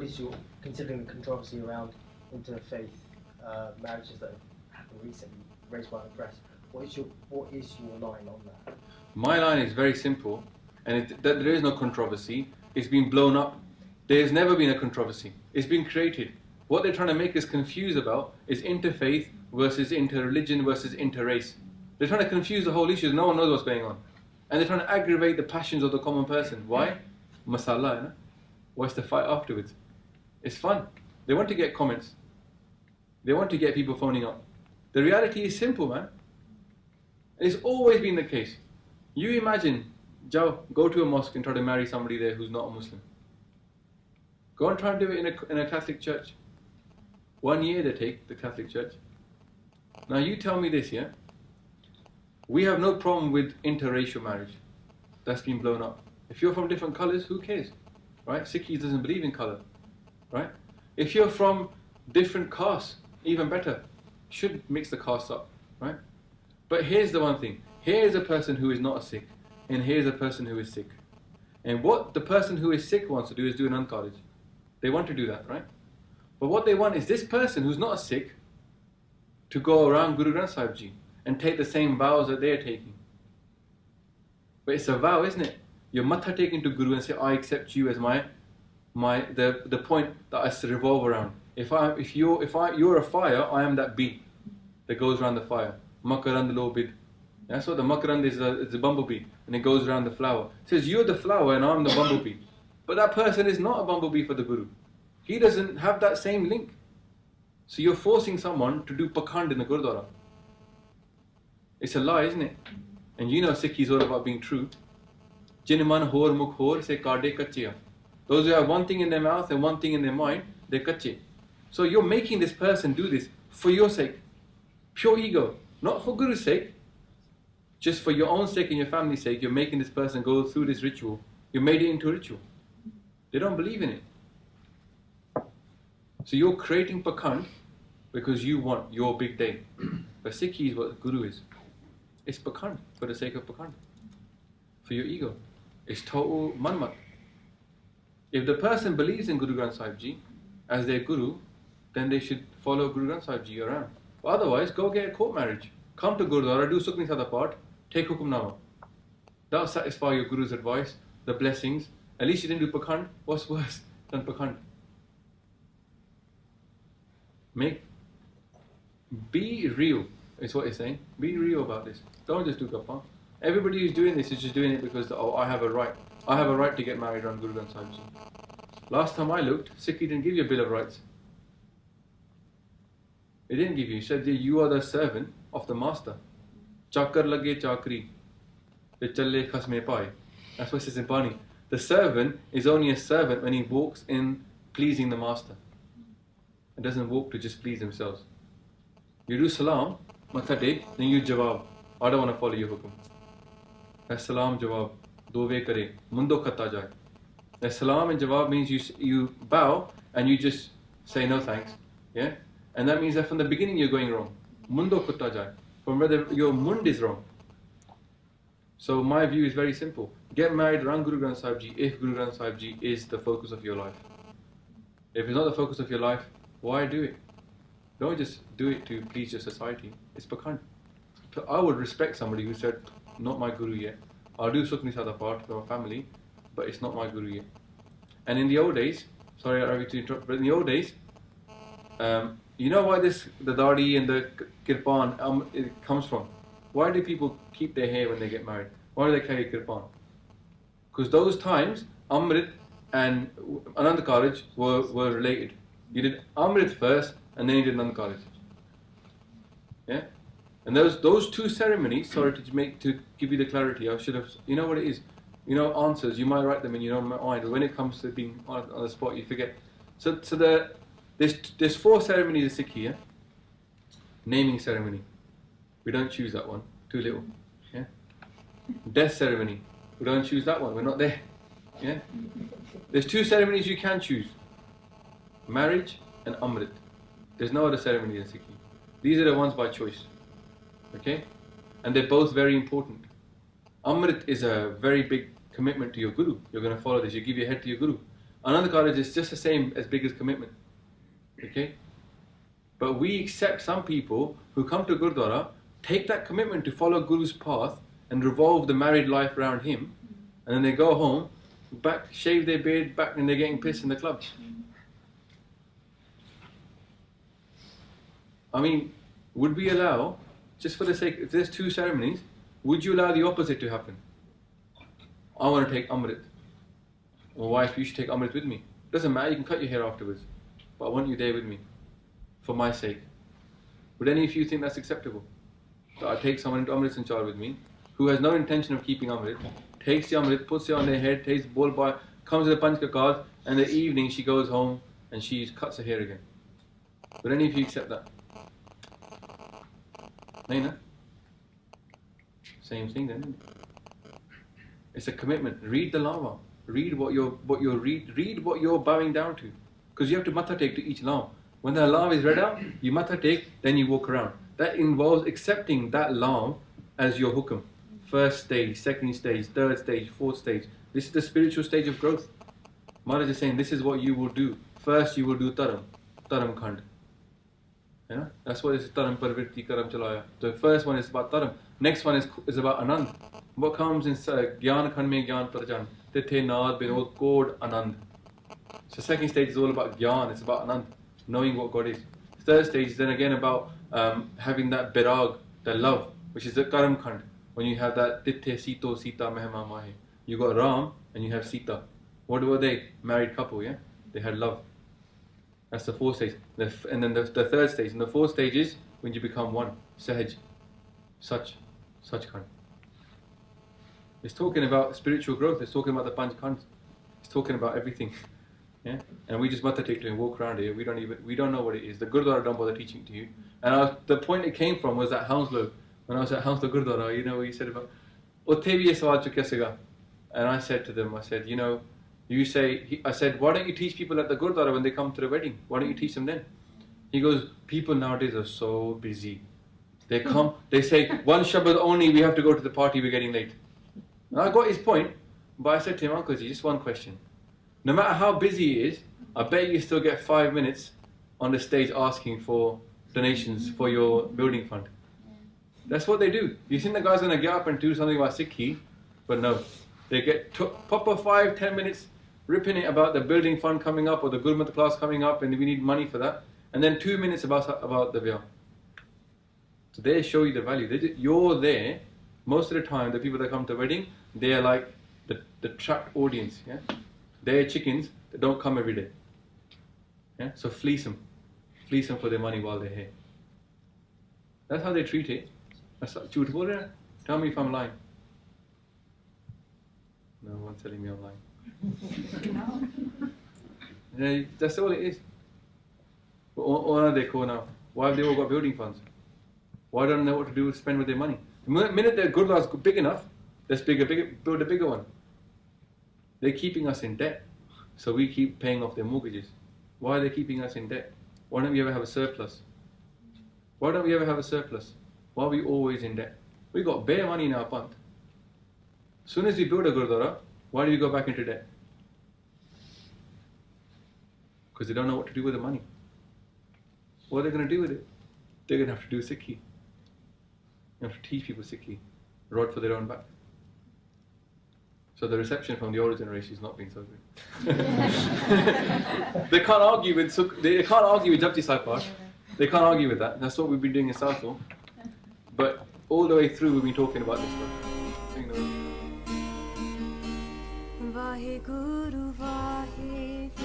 is your, considering the controversy around interfaith marriages that have happened recently, raised by the press, what is your line on that? My line is very simple, and that there is no controversy. It's been blown up. There's never been a controversy. It's been created. What they're trying to make us confused about is interfaith versus interreligion versus interrace. They're trying to confuse the whole issue. No one knows what's going on. And they're trying to aggravate the passions of the common person. Why? Masala, you know? What's the fight afterwards? It's fun. They want to get comments. They want to get people phoning up. The reality is simple, man. It's always been the case. You imagine, go to a mosque and try to marry somebody there who's not a Muslim. Go and try and do it in a Catholic church. 1 year they take, the Catholic church. Now you tell me this, yeah? We have no problem with interracial marriage. That's been blown up. If you're from different colours, who cares? Right? Sikhis doesn't believe in colour. Right? If you're from different castes, even better. Should mix the castes up. Right? But here's the one thing. Here's a person who is not a Sikh, and here's a person who is Sikh. And what the person who is Sikh wants to do is do an college. They want to do that, right? But what they want is this person who's not a Sikh to go around Guru Granth Sahib Ji and take the same vows that they're taking. But it's a vow, isn't it? You're matha taking to Guru and say, I accept you as the point that I revolve around. If you're a fire, I am that bee that goes around the fire. Makarand lo bid. Yeah, so the makarand is a bumblebee and it goes around the flower. It says you're the flower and I'm the bumblebee. But that person is not a bumblebee for the Guru. He doesn't have that same link. So you're forcing someone to do pakhand in the Gurdwara. It's a lie, isn't it? And you know Sikhi is all about being true. Jin man hor mukh hor se kaade kache. Those who have one thing in their mouth and one thing in their mind, they're kache. So you're making this person do this for your sake. Pure ego. Not for Guru's sake. Just for your own sake and your family's sake, you're making this person go through this ritual. You made it into a ritual. They don't believe in it. So you're creating pakhand because you want your big day. But Sikhi is what Guru is. It's pakhand for the sake of pakhand. For your ego. It's total manmat. If the person believes in Guru Granth Sahib Ji as their Guru, then they should follow Guru Granth Sahib Ji around. But otherwise, go get a court marriage. Come to Gurdwara, do Sukhni Sada part, take Hukumnama. That'll satisfy your Guru's advice, the blessings. At least you didn't do pakhand. What's worse than pakhand? Be real, is what he's saying. Be real about this. Don't just do gappa. Everybody who's doing this is just doing it because, I have a right. I have a right to get married on Guru Granth Sahib Ji. Last time I looked, Sikhi didn't give you a Bill of Rights. It didn't give you. He said you are the servant of the master. Chakar lage chakri. Challe khasme pai. That's what it says in Bani. The servant is only a servant when he walks in pleasing the master. It doesn't walk to just please themselves. You do salam, matha take, then you jawab. I don't want to follow your hukum. That salam jawab, dove kare, mundo khata jai. That salam and jawab means you bow and you just say no thanks. Yeah? And that means that from the beginning you're going wrong. Mundo khata jai. From whether your mund is wrong. So my view is very simple. Get married around Guru Granth Sahib Ji if Guru Granth Sahib Ji is the focus of your life. If it's not the focus of your life, why do it? Don't just do it to please your society. It's pakhand. I would respect somebody who said, not my Guru yet. I'll do Sukhni Sada part for my family, but it's not my Guru yet. And in the old days, sorry Ravi to interrupt, but in the old days, you know why the dadi and the kirpan it comes from? Why do people keep their hair when they get married? Why do they carry kirpan? Because those times, Amrit and Anand College were related. You did Amrit first, and then you did Anand College. Yeah? And those two ceremonies, sorry to give you the clarity, I should have, you know what it is? You know answers, you might write them in your own mind, but when it comes to being on the spot, you forget. So there's 4 ceremonies in Sikhi, yeah? Naming ceremony. We don't choose that one, too little. Yeah? Death ceremony. We don't choose that one, we're not there. Yeah? There's 2 ceremonies you can choose. Marriage and Amrit. There's no other ceremony in Sikhi. These are the ones by choice. Okay? And they're both very important. Amrit is a very big commitment to your Guru. You're going to follow this. You give your head to your Guru. Anand Karaj is just the same as big as commitment. Okay? But we accept some people who come to Gurdwara, take that commitment to follow Guru's path and revolve the married life around him, and then they go home, back, shave their beard back, and they're getting pissed in the clubs. I mean, would we allow, just for the sake, if there's 2 ceremonies, would you allow the opposite to happen? I want to take Amrit. Well, wife, you should take Amrit with me. Doesn't matter, you can cut your hair afterwards. But I want you there with me, for my sake. Would any of you think that's acceptable? That I take someone into Amrit Sanchar with me, who has no intention of keeping Amrit, takes the Amrit, puts it on their head, takes the ball by, comes to the Panch Kakad, and in the evening she goes home and she cuts her hair again. Would any of you accept that? No? Same thing then, isn't it? It's a commitment. Read the Lavan. Read what you're bowing down to. Because you have to matha take to each law. When the law is read out, you matha take, then you walk around. That involves accepting that law as your hukum. First stage, second stage, third stage, fourth stage. This is the spiritual stage of growth. Maharaj is saying this is what you will do. First you will do Taram Khand. Yeah? That's what is Taram Parvirti Karam Chalaya. The first one is about Taram. Next one is about Anand. What comes in Gyan Khand mein Gyan Prajan. Tithe Naad Binod Kod Anand. So second stage is all about Gyan, it's about Anand, knowing what God is. Third stage is then again about having that Birag, that love, which is the Karam Khand. When you have that Tithe Sito Sita Mehma Mahe. You got Ram and you have Sita. What were they? Married couple, yeah? They had love. That's the fourth stage. And then the third stage. And the fourth stage is when you become one. Sahaj. Such Khand. It's talking about spiritual growth. It's talking about the Panch Khands. It's talking about everything. Yeah? And we just matha take to and walk around here. We don't know what it is. The Gurdwara don't bother teaching to you. And the point it came from was at Hounslow. When I was at Hounslow Gurdwara, you know what he said about Utthe bhi ye sawal chukya siga. And I said to them, I said, you know, I said, why don't you teach people at the Gurdwara when they come to the wedding? Why don't you teach them then? He goes, people nowadays are so busy. They come, they say, one Shabad only, we have to go to the party, we're getting late. And I got his point, but I said to him, Uncle Ji, just one question. No matter how busy he is, I bet you still get 5 minutes on the stage asking for donations for your building fund. That's what they do. You think the guy's going to get up and do something about Sikhi, but no. They get proper 5-10 minutes ripping it about the building fund coming up or the Gurmat class coming up and we need money for that. And then 2 minutes about the Vyah. So they show you the value. You're there. Most of the time, the people that come to the wedding, they are like the trapped audience. Yeah? They're chickens that don't come every day. Yeah? So fleece them. Fleece them for their money while they're here. That's how they treat it. Jhoot bol rahe hain? Tell me if I'm lying. No one's telling me I'm lying. Yeah, that's all it is. Why have they all got building funds? Why don't they know what to do to spend with their money? The minute their Gurdwaras are big enough, let's build a bigger one. They're keeping us in debt, so we keep paying off their mortgages. Why are they keeping us in debt? Why don't we ever have a surplus? Why don't we ever have a surplus? Why are we always in debt? We got bare money in our pant. As soon as we build a Gurdwara, why do we go back into debt? Because they don't know what to do with the money. What are they going to do with it? They're going to have to do Sikhi. They have to teach people Sikhi. Rod for their own back. So the reception from the older generation has not been so good. They can't argue with Japji Sahib. They can't argue with that. That's what we've been doing in Southall. But all the way through we've been talking about this stuff. Vaheguru, Vaheguru.